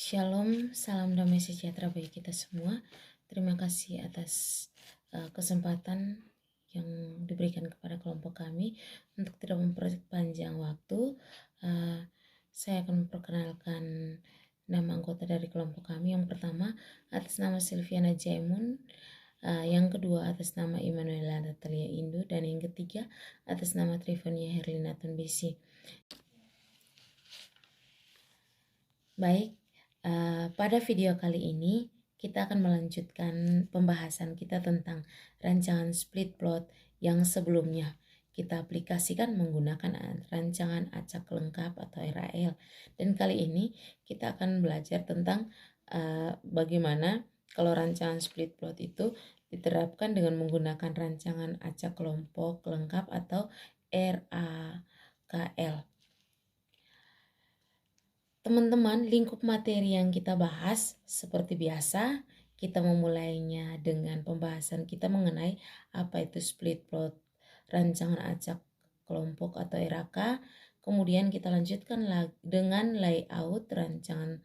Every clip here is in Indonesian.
Shalom, salam damai sejahtera bagi kita semua. Terima kasih atas kesempatan yang diberikan kepada kelompok kami. Untuk tidak memperpanjang waktu, saya akan memperkenalkan nama anggota dari kelompok kami. Yang pertama atas nama Silviana Jaimun, yang kedua atas nama Immanuela Natalia Indu, dan yang ketiga atas nama Trifonia Herlina Tunbisi. Baik, pada video kali ini kita akan melanjutkan pembahasan kita tentang rancangan split plot yang sebelumnya kita aplikasikan menggunakan rancangan acak lengkap atau RAL. Dan kali ini kita akan belajar tentang bagaimana kalau rancangan split plot itu diterapkan dengan menggunakan rancangan acak kelompok lengkap atau RAKL. Teman-teman, lingkup materi yang kita bahas seperti biasa, kita memulainya dengan pembahasan kita mengenai apa itu split plot, rancangan acak kelompok atau RAK. Kemudian kita lanjutkan dengan layout rancangan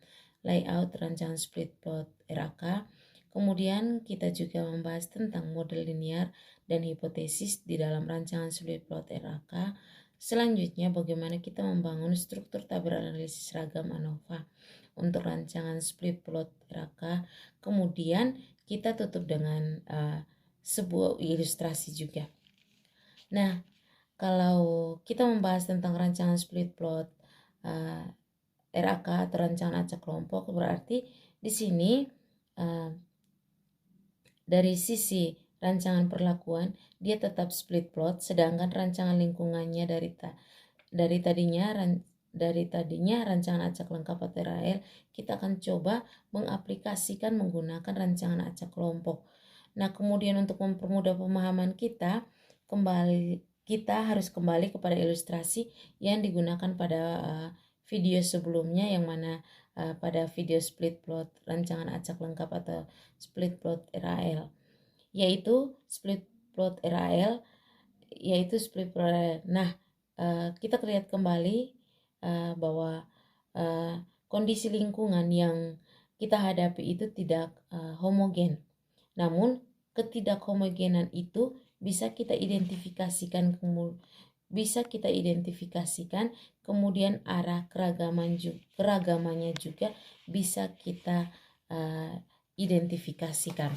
split plot RAK. Kemudian kita juga membahas tentang model linear dan hipotesis di dalam rancangan split plot RAK. Selanjutnya, bagaimana kita membangun struktur tabel analisis ragam ANOVA untuk rancangan split plot RAK. Kemudian kita tutup dengan sebuah ilustrasi juga. Nah, kalau kita membahas tentang rancangan split plot RAK atau rancangan acak kelompok, berarti di sini dari sisi rancangan perlakuan dia tetap split plot, sedangkan rancangan lingkungannya dari tadinya rancangan acak lengkap atau RAL, kita akan coba mengaplikasikan menggunakan rancangan acak kelompok. Nah, kemudian untuk mempermudah pemahaman kita harus kembali kepada ilustrasi yang digunakan pada video sebelumnya, yang mana pada video split plot rancangan acak lengkap atau split plot RAL, yaitu split plot RAL. Nah, kita lihat kembali bahwa kondisi lingkungan yang kita hadapi itu tidak homogen. Namun ketidakhomogenan itu bisa kita identifikasikan, kemudian arah keragamannya juga bisa kita identifikasikan.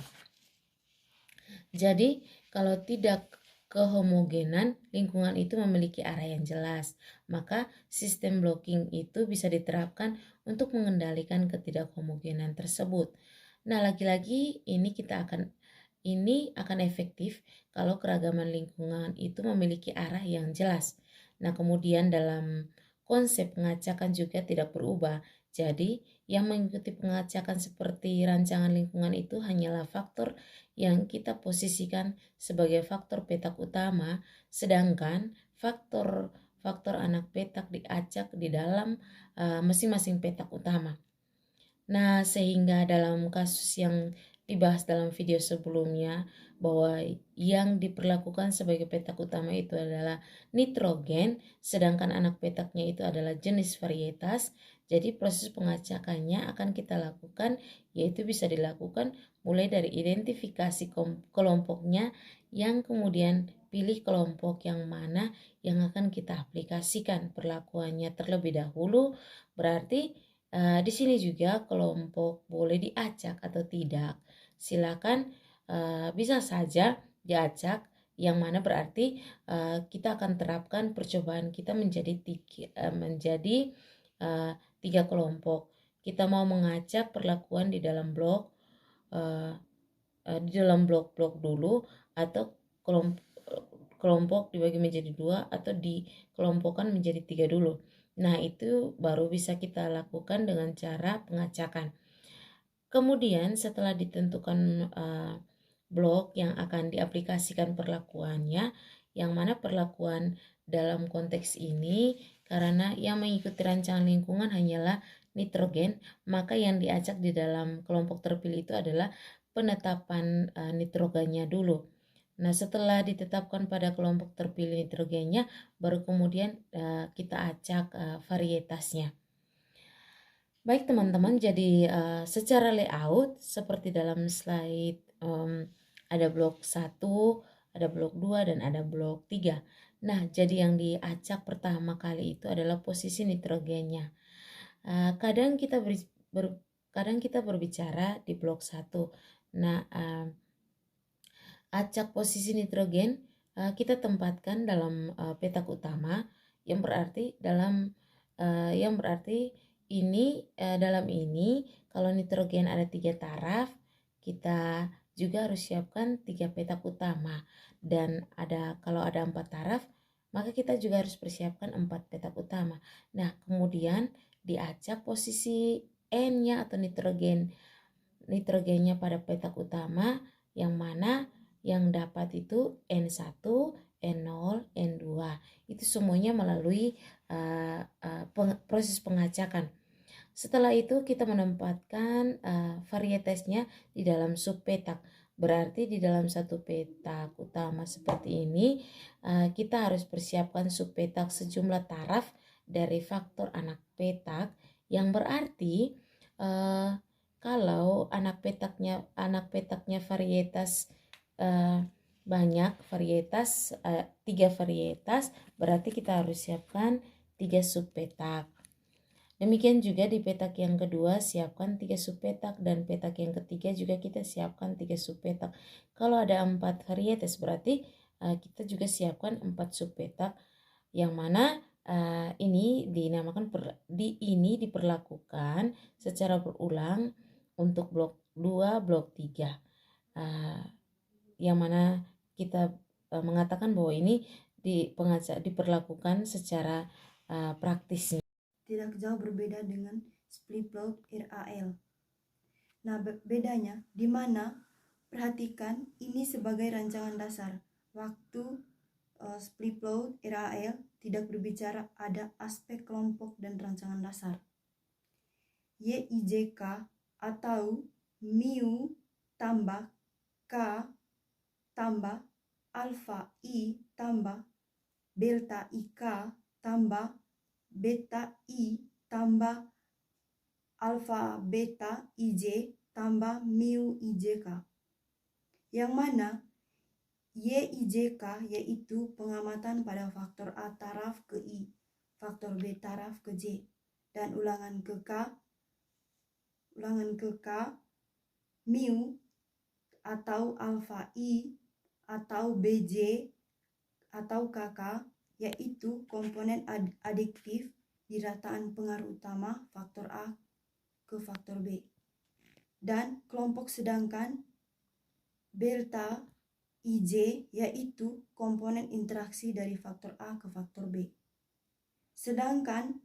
Jadi kalau tidak kehomogenan lingkungan itu memiliki arah yang jelas, maka sistem blocking itu bisa diterapkan untuk mengendalikan ketidakhomogenan tersebut. Nah, lagi-lagi ini akan efektif kalau keragaman lingkungan itu memiliki arah yang jelas. Nah, kemudian dalam konsep pengacakan juga tidak berubah. Jadi, yang mengikuti pengacakan seperti rancangan lingkungan itu hanyalah faktor yang kita posisikan sebagai faktor petak utama, sedangkan faktor anak petak diacak di dalam masing-masing petak utama. Nah, sehingga dalam kasus yang dibahas dalam video sebelumnya, bahwa yang diperlakukan sebagai petak utama itu adalah nitrogen, sedangkan anak petaknya itu adalah jenis varietas. Jadi proses pengacakannya akan kita lakukan, yaitu bisa dilakukan mulai dari identifikasi kelompoknya, yang kemudian pilih kelompok yang mana yang akan kita aplikasikan perlakuannya terlebih dahulu. Berarti di sini juga kelompok boleh diacak atau tidak. Silakan, bisa saja diacak, yang mana berarti kita akan terapkan percobaan kita menjadi tiga kelompok. Kita mau mengacak perlakuan di dalam blok blok dulu, atau kelompok dibagi menjadi dua, atau dikelompokkan menjadi tiga dulu. Nah, itu baru bisa kita lakukan dengan cara pengacakan. Kemudian setelah ditentukan blok yang akan diaplikasikan perlakuannya, yang mana perlakuan dalam konteks ini karena yang mengikuti rancangan lingkungan hanyalah nitrogen, maka yang diacak di dalam kelompok terpilih itu adalah penetapan nitrogennya dulu. Nah, setelah ditetapkan pada kelompok terpilih nitrogennya, baru kemudian kita acak varietasnya. Baik teman-teman, jadi secara layout seperti dalam slide ada blok 1, ada blok 2, dan ada blok 3. Nah, jadi yang diacak pertama kali itu adalah posisi nitrogennya. Kadang kita berbicara di blok 1. Nah, acak posisi nitrogen kita tempatkan dalam petak utama, yang berarti dalam ini kalau nitrogen ada 3 taraf, kita juga harus siapkan 3 petak utama, dan kalau ada 4 taraf, maka kita juga harus persiapkan 4 petak utama. Nah, kemudian diacak posisi N-nya atau nitrogennya pada petak utama, yang mana yang dapat itu N1, N0, N2. Itu semuanya melalui proses pengacakan. Setelah itu kita menempatkan varietasnya di dalam subpetak. Berarti di dalam satu petak utama seperti ini, kita harus persiapkan subpetak sejumlah taraf dari faktor anak petak, yang berarti kalau anak petaknya varietas banyak varietas, 3 varietas, berarti kita harus siapkan 3 subpetak. Demikian juga di petak yang kedua siapkan 3 subpetak, dan petak yang ketiga juga kita siapkan 3 subpetak. Kalau ada 4 varietas berarti kita juga siapkan 4 subpetak, yang mana ini diperlakukan secara berulang untuk blok 2, blok 3. Yang mana kita mengatakan bahwa ini diperlakukan secara praktisnya. Tidak jauh berbeda dengan split plot RAL. Nah, bedanya di mana? Perhatikan ini sebagai rancangan dasar. Waktu split plot RAL tidak berbicara ada aspek kelompok dan rancangan dasar. YIJK atau mu tambah K tambah alfa I tambah delta IK tambah beta I tambah alfa beta IJ tambah mu IJK, yang mana YIJK yaitu pengamatan pada faktor A taraf ke I, faktor B taraf ke J, dan ulangan ke K mu atau alfa I atau BJ atau KK yaitu komponen adiktif di rataan pengaruh utama faktor A ke faktor B, dan kelompok sedangkan delta IJ yaitu komponen interaksi dari faktor A ke faktor B. Sedangkan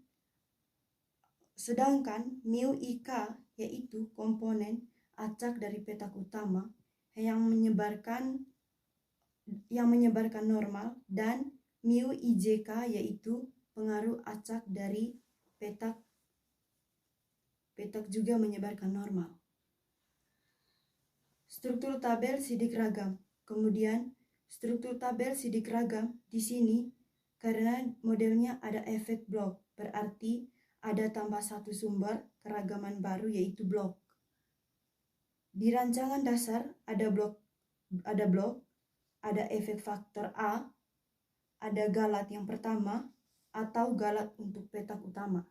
mu IK yaitu komponen acak dari petak utama yang menyebarkan normal, dan mu IJK yaitu pengaruh acak dari petak juga menyebarkan normal. Struktur tabel sidik ragam. Kemudian struktur tabel sidik ragam di sini karena modelnya ada efek blok, berarti ada tambah satu sumber keragaman baru yaitu blok. Di rancangan dasar ada blok, ada efek faktor A, ada galat yang pertama atau galat untuk petak utama.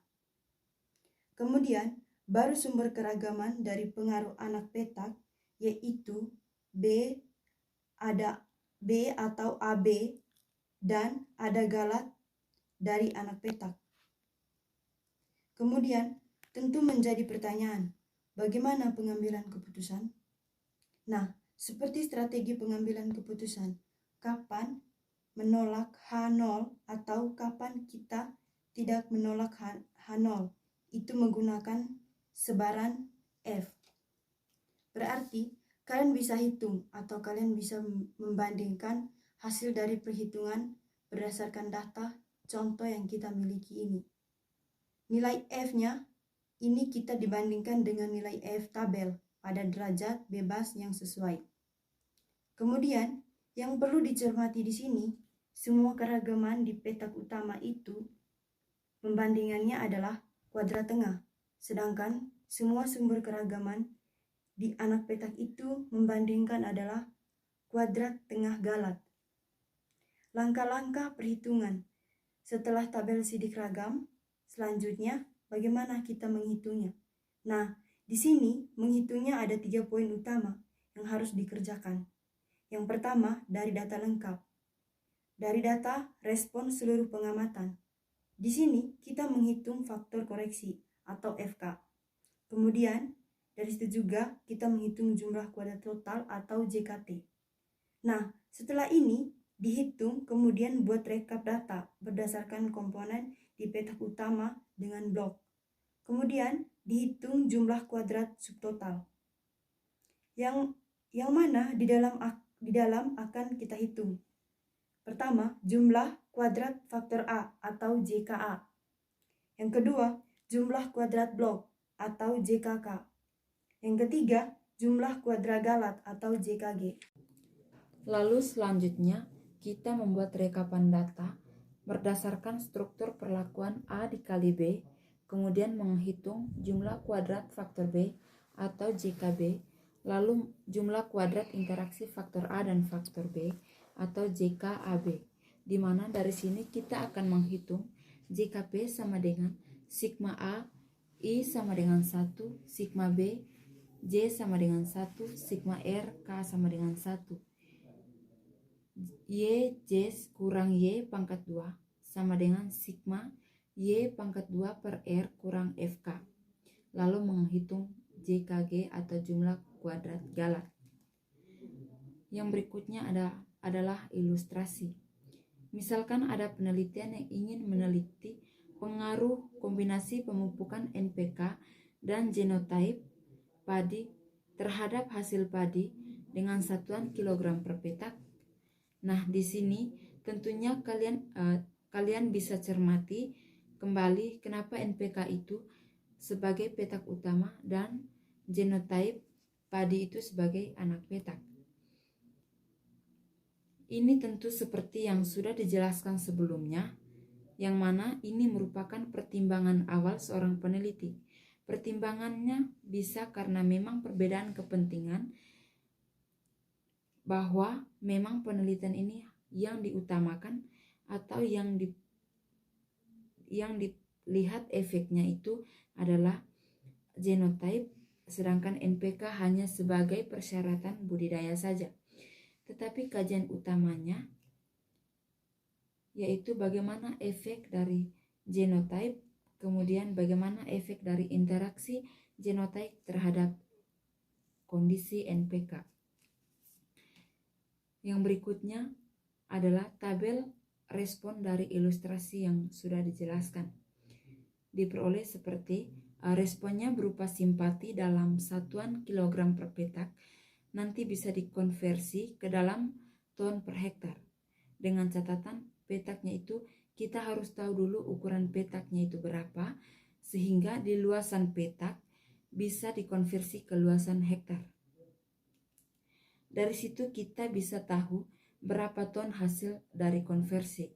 Kemudian baru sumber keragaman dari pengaruh anak petak yaitu B, ada B atau AB, dan ada galat dari anak petak. Kemudian tentu menjadi pertanyaan, bagaimana pengambilan keputusan? Nah, seperti strategi pengambilan keputusan, kapan menolak H0 atau kapan kita tidak menolak H0, itu menggunakan sebaran F. Berarti kalian bisa hitung atau kalian bisa membandingkan hasil dari perhitungan berdasarkan data contoh yang kita miliki ini. Nilai F-nya ini kita dibandingkan dengan nilai F tabel pada derajat bebas yang sesuai. Kemudian yang perlu dicermati di sini, semua keragaman di petak utama itu pembandingannya adalah kuadrat tengah. Sedangkan semua sumber keragaman di anak petak itu membandingkan adalah kuadrat tengah Galat. Langkah-langkah perhitungan setelah tabel sidik ragam, selanjutnya bagaimana kita menghitungnya? Nah, di sini menghitungnya ada 3 poin utama yang harus dikerjakan. Yang pertama, dari data lengkap. Dari data respon seluruh pengamatan. Di sini kita menghitung faktor koreksi atau FK. Kemudian, dari situ juga kita menghitung jumlah kuadrat total atau JKT. Nah, setelah ini dihitung, kemudian buat rekap data berdasarkan komponen di petak utama dengan blok. Kemudian dihitung jumlah kuadrat subtotal. Yang mana di dalam akan kita hitung. Pertama, jumlah kuadrat faktor A atau JKA. Yang kedua, jumlah kuadrat blok atau JKK. Yang ketiga, jumlah kuadrat Galat atau JKG. Lalu selanjutnya kita membuat rekapan data berdasarkan struktur perlakuan A dikali B, kemudian menghitung jumlah kuadrat faktor B atau JKB, lalu jumlah kuadrat interaksi faktor A dan faktor B atau JKAB, di mana dari sini kita akan menghitung JKP sama dengan sigma A, I sama dengan 1, sigma B, J sama dengan 1, sigma R, K sama dengan 1. Y J kurang Y pangkat 2 sama dengan sigma Y pangkat 2 per R kurang FK. Lalu menghitung JKG atau jumlah kuadrat Galat. Yang berikutnya adalah ilustrasi. Misalkan ada penelitian yang ingin meneliti pengaruh kombinasi pemupukan NPK dan genotype padi terhadap hasil padi dengan satuan kilogram per petak. Nah, di sini tentunya kalian bisa cermati kembali kenapa NPK itu sebagai petak utama dan genotype padi itu sebagai anak petak. Ini tentu seperti yang sudah dijelaskan sebelumnya, yang mana ini merupakan pertimbangan awal seorang peneliti. Pertimbangannya bisa karena memang perbedaan kepentingan, bahwa memang penelitian ini yang diutamakan atau yang dilihat efeknya itu adalah genotype, sedangkan NPK hanya sebagai persyaratan budidaya saja. Tetapi kajian utamanya yaitu bagaimana efek dari genotype, kemudian bagaimana efek dari interaksi genotype terhadap kondisi NPK. Yang berikutnya adalah tabel respon dari ilustrasi yang sudah dijelaskan. Diperoleh seperti responnya berupa simpati dalam satuan kilogram per petak, nanti bisa dikonversi ke dalam ton per hektar. Dengan catatan petaknya itu kita harus tahu dulu ukuran petaknya itu berapa, sehingga di luasan petak bisa dikonversi ke luasan hektar. Dari situ kita bisa tahu berapa ton hasil dari konversi.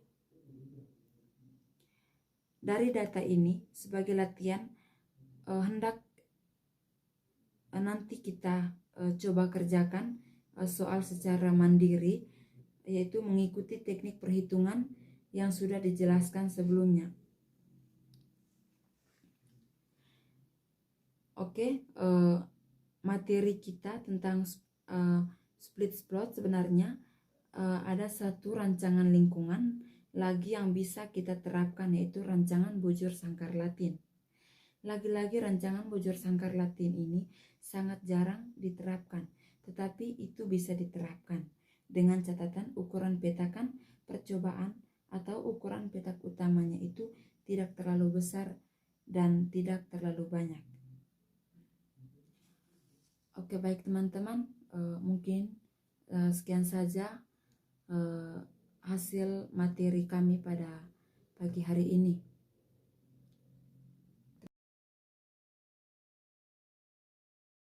Dari data ini sebagai latihan hendak nanti kita coba kerjakan soal secara mandiri, yaitu mengikuti teknik perhitungan yang sudah dijelaskan sebelumnya. Oke, materi kita tentang split plot sebenarnya ada satu rancangan lingkungan lagi yang bisa kita terapkan, yaitu rancangan bujur sangkar Latin. Lagi-lagi rancangan bujur sangkar Latin ini sangat jarang diterapkan, tetapi itu bisa diterapkan dengan catatan ukuran petakan percobaan atau ukuran petak utamanya itu tidak terlalu besar dan tidak terlalu banyak. Oke, baik teman-teman, mungkin sekian saja hasil materi kami pada pagi hari ini.